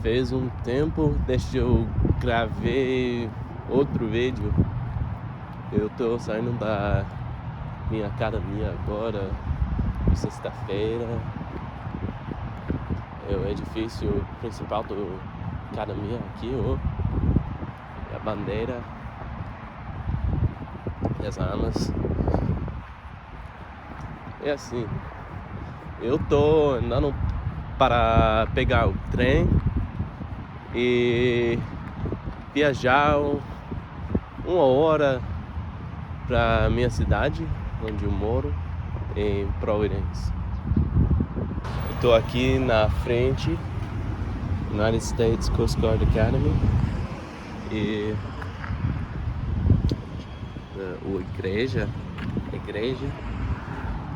fez um tempo desde eu gravei outro vídeo. Eu tô saindo da minha academia agora, sexta-feira. É o edifício principal do academia aqui, ó. E a bandeira e as armas. É assim, eu tô andando para pegar o trem e viajar 1 hora para minha cidade, onde eu moro, em Providence. Eu tô aqui na frente, United States Coast Guard Academy, e a igreja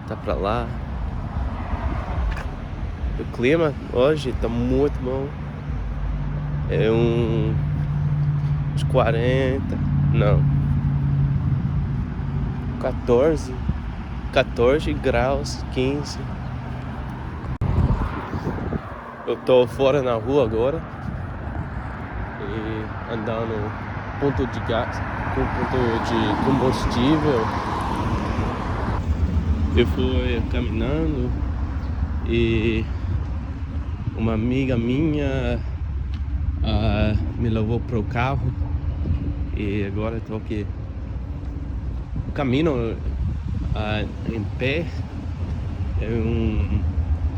tá pra lá. O clima hoje tá muito bom. É uns 40, não, 14 graus, 15. Eu tô fora na rua agora e andando ponto de gás, com ponto de combustível. Eu fui caminhando e uma amiga minha me levou pro carro e agora estou aqui. O caminho em pé é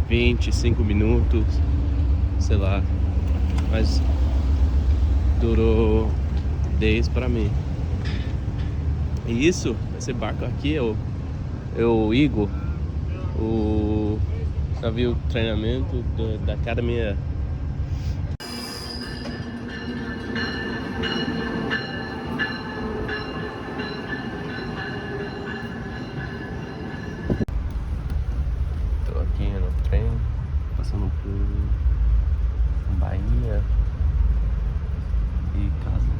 25 minutos, sei lá, mas durou 10 para mim. E esse barco aqui é o Eagle, o navio treinamento da academia. Tô aqui no trem, passando por Bahia e casa.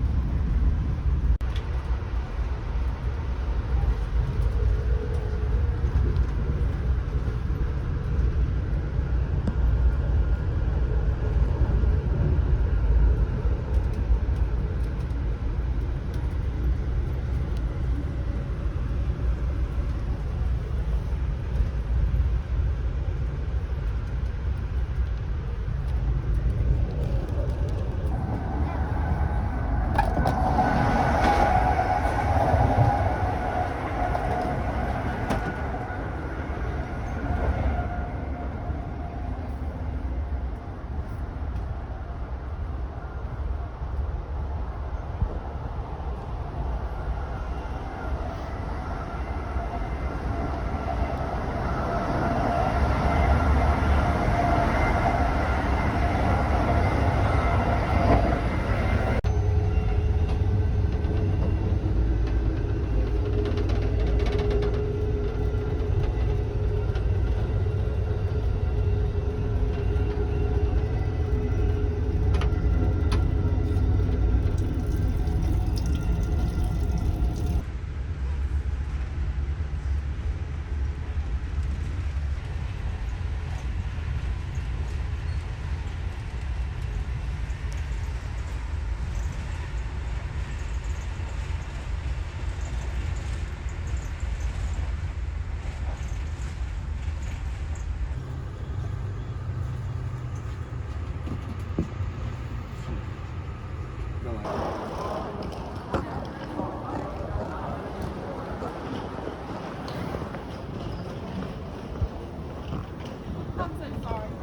I'm so sorry.